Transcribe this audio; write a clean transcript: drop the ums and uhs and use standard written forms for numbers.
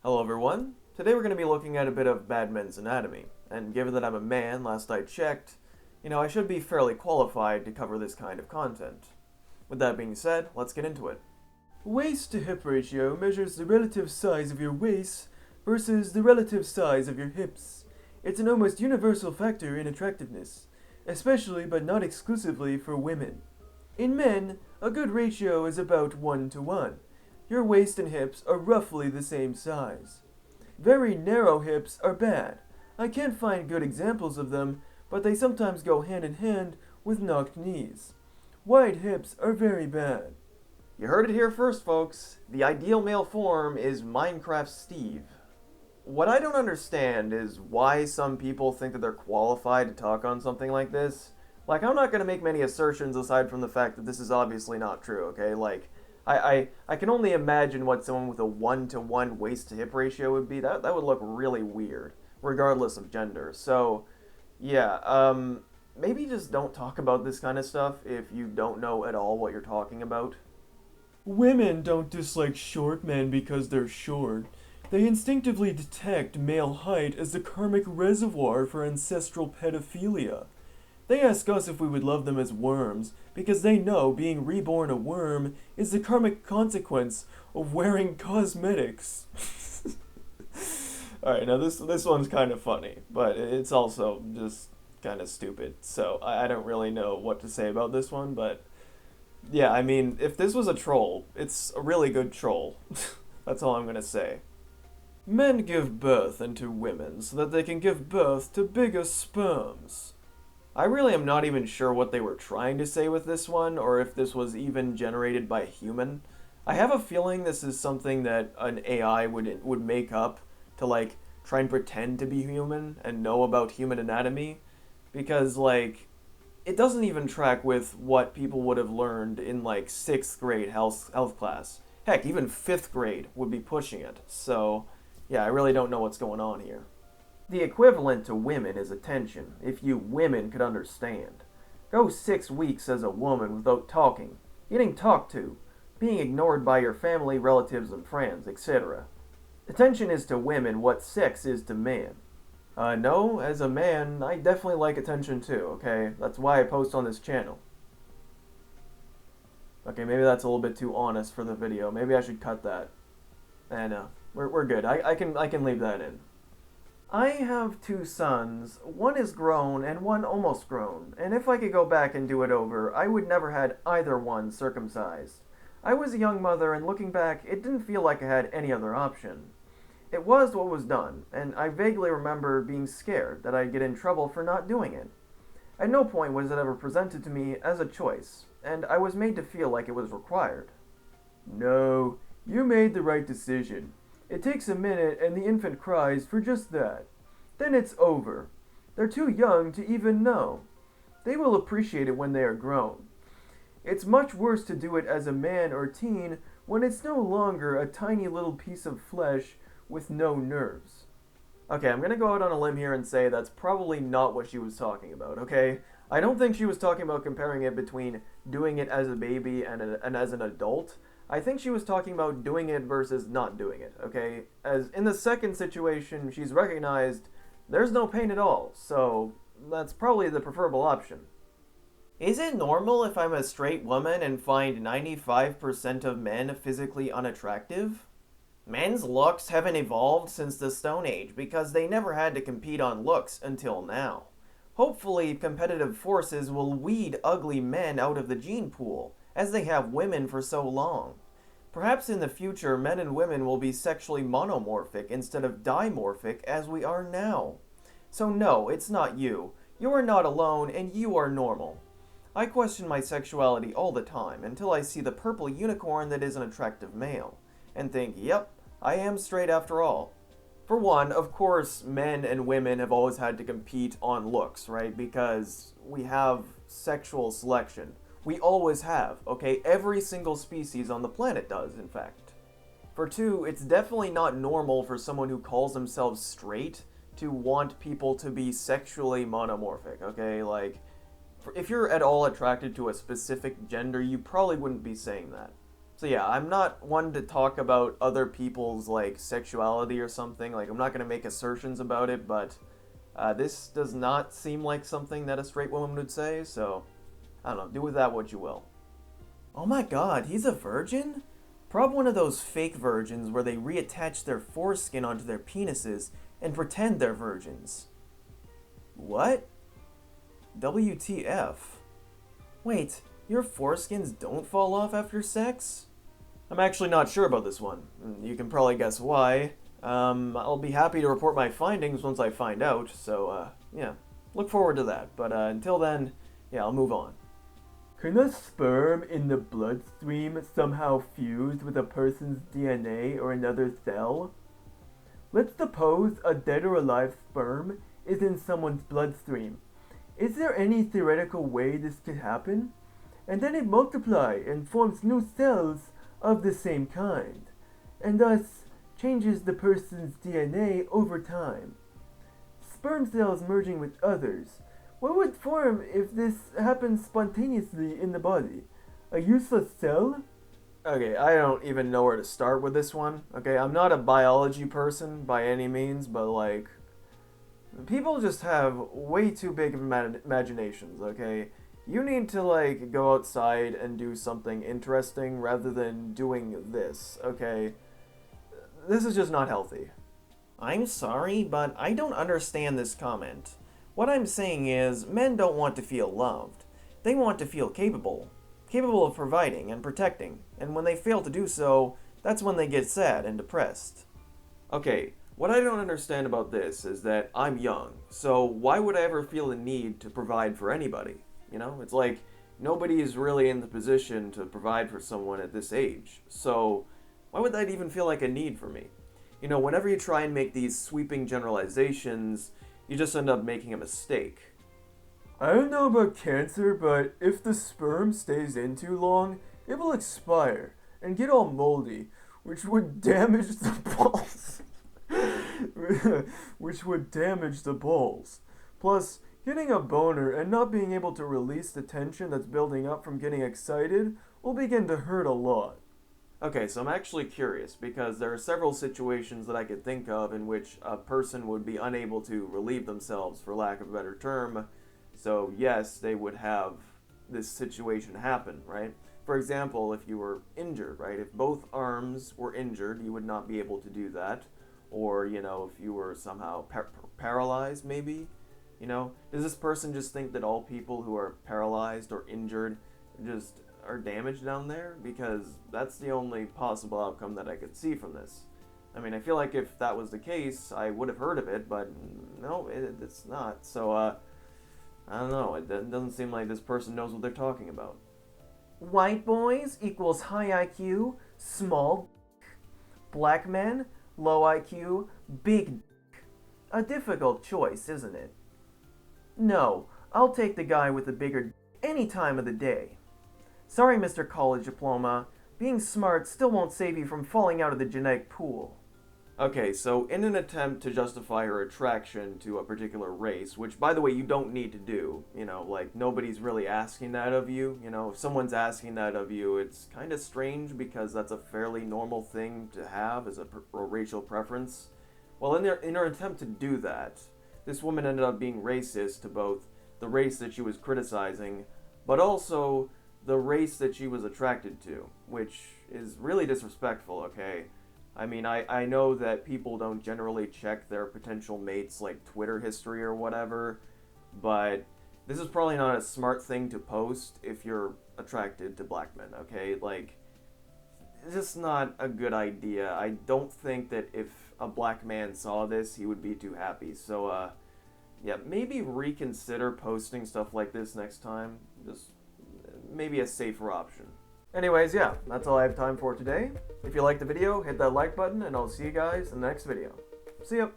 Hello everyone. Today we're going to be looking at a bit of bad men's anatomy, and given that I'm a man, last I checked, I should be fairly qualified to cover this kind of content. With that being said, let's get into it. Waist to hip ratio measures the relative size of your waist versus the relative size of your hips. It's an almost universal factor in attractiveness, especially but not exclusively for women. In men, a good ratio is about 1 to 1. Your waist and hips are roughly the same size. Very narrow hips are bad. I can't find good examples of them, but they sometimes go hand in hand with knocked knees. Wide hips are very bad. You heard it here first, folks. The ideal male form is Minecraft Steve. What I don't understand is why some people think that they're qualified to talk on something like this. I'm not going to make many assertions aside from the fact that this is obviously not true, okay? I can only imagine what someone with a 1-to-1 waist to hip ratio would be. That would look really weird, regardless of gender. So, yeah, maybe just don't talk about this kind of stuff if you don't know at all what you're talking about. Women don't dislike short men because they're short. They instinctively detect male height as the karmic reservoir for ancestral pedophilia. They ask us if we would love them as worms, because they know being reborn a worm is the karmic consequence of wearing cosmetics. Alright, now this one's kind of funny, but it's also just kind of stupid, so I don't really know what to say about this one, but yeah, I mean, if this was a troll, it's a really good troll. That's all I'm gonna say. Men give birth into women so that they can give birth to bigger sperms. I really am not even sure what they were trying to say with this one, or if this was even generated by a human. I have a feeling this is something that an AI would make up to, try and pretend to be human and know about human anatomy, because, it doesn't even track with what people would have learned in, 6th grade health class. Heck, even 5th grade would be pushing it, so, yeah, I really don't know what's going on here. The equivalent to women is attention, if you women could understand. Go 6 weeks as a woman without talking, getting talked to, being ignored by your family, relatives, and friends, etc. Attention is to women what sex is to man. No, as a man, I definitely like attention too, okay? That's why I post on this channel. Okay, maybe that's a little bit too honest for the video. Maybe I should cut that. We're good. I can leave that in. I have 2 sons. One is grown and one almost grown, and if I could go back and do it over, I would never had either one circumcised. I was a young mother, and looking back, it didn't feel like I had any other option. It was what was done, and I vaguely remember being scared that I'd get in trouble for not doing it. At no point was it ever presented to me as a choice, and I was made to feel like it was required. No, you made the right decision. It takes a minute and the infant cries for just that. Then it's over. They're too young to even know. They will appreciate it when they are grown. It's much worse to do it as a man or teen when it's no longer a tiny little piece of flesh with no nerves. Okay, I'm gonna go out on a limb here and say that's probably not what she was talking about, okay? I don't think she was talking about comparing it between doing it as a baby and as an adult. I think she was talking about doing it versus not doing it, okay? As in the second situation, she's recognized there's no pain at all, so that's probably the preferable option. Is it normal if I'm a straight woman and find 95% of men physically unattractive? Men's looks haven't evolved since the Stone Age because they never had to compete on looks until now. Hopefully, competitive forces will weed ugly men out of the gene pool, as they have women for so long. Perhaps in the future, men and women will be sexually monomorphic instead of dimorphic as we are now. So no, it's not you. You are not alone, and you are normal. I question my sexuality all the time until I see the purple unicorn that is an attractive male, and think, yep, I am straight after all. For one, of course, men and women have always had to compete on looks, right? Because we have sexual selection. We always have, okay? Every single species on the planet does, in fact. For two, it's definitely not normal for someone who calls themselves straight to want people to be sexually monomorphic, okay? If you're at all attracted to a specific gender, you probably wouldn't be saying that. So yeah, I'm not one to talk about other people's like sexuality or something. Like I'm not gonna make assertions about it, but this does not seem like something that a straight woman would say. So I don't know. Do with that what you will. Oh my God, he's a virgin? Prob one of those fake virgins where they reattach their foreskin onto their penises and pretend they're virgins. What? WTF? Wait, your foreskins don't fall off after sex? I'm actually not sure about this one. You can probably guess why. I'll be happy to report my findings once I find out, so, yeah. Look forward to that, but until then, yeah, I'll move on. Can a sperm in the bloodstream somehow fuse with a person's DNA or another cell? Let's suppose a dead or alive sperm is in someone's bloodstream. Is there any theoretical way this could happen? And then it multiplies and forms new cells of the same kind, and thus changes the person's DNA over time. Sperm cells merging with others. What would form if this happens spontaneously in the body? A useless cell? Okay, I don't even know where to start with this one. Okay, I'm not a biology person by any means, but like, people just have way too big of imaginations, okay? You need to like go outside and do something interesting rather than doing this, okay? This is just not healthy. I'm sorry, but I don't understand this comment. What I'm saying is, men don't want to feel loved. They want to feel capable of providing and protecting, and when they fail to do so, that's when they get sad and depressed. Okay, what I don't understand about this is that I'm young, so why would I ever feel the need to provide for anybody? You know, it's like nobody is really in the position to provide for someone at this age, so why would that even feel like a need for me? You know, whenever you try and make these sweeping generalizations, you just end up making a mistake. I don't know about cancer, but if the sperm stays in too long, it will expire and get all moldy, which would damage the balls. Which would damage the balls. Plus, getting a boner and not being able to release the tension that's building up from getting excited will begin to hurt a lot. Okay, so I'm actually curious because there are several situations that I could think of in which a person would be unable to relieve themselves, for lack of a better term. So yes, they would have this situation happen, right? For example, if you were injured, right? If both arms were injured, you would not be able to do that. Or, you know, if you were somehow paralyzed, maybe, you know? Does this person just think that all people who are paralyzed or injured just are damaged down there? Because that's the only possible outcome that I could see from this. I mean, I feel like if that was the case, I would have heard of it, but no, it's not. So, I don't know. It doesn't seem like this person knows what they're talking about. White boys equals high IQ, small d***. Black men, low IQ, big d***. A difficult choice, isn't it? No, I'll take the guy with the bigger d*** any time of the day. Sorry, Mr. College Diploma. Being smart still won't save you from falling out of the genetic pool. Okay, so in an attempt to justify her attraction to a particular race, which, by the way, you don't need to do, you know, like, nobody's really asking that of you, you know, if someone's asking that of you, it's kind of strange because that's a fairly normal thing to have as a racial preference. Well, in her attempt to do that, this woman ended up being racist to both the race that she was criticizing, but also the race that she was attracted to, which is really disrespectful, okay? I mean, I know that people don't generally check their potential mates' like Twitter history or whatever, but this is probably not a smart thing to post if you're attracted to black men, okay? Like, it's just not a good idea. I don't think that if a black man saw this, he would be too happy. So, yeah, maybe reconsider posting stuff like this next time. Just maybe a safer option. Anyways, yeah, that's all I have time for today. If you liked the video, hit that like button, and I'll see you guys in the next video. See ya!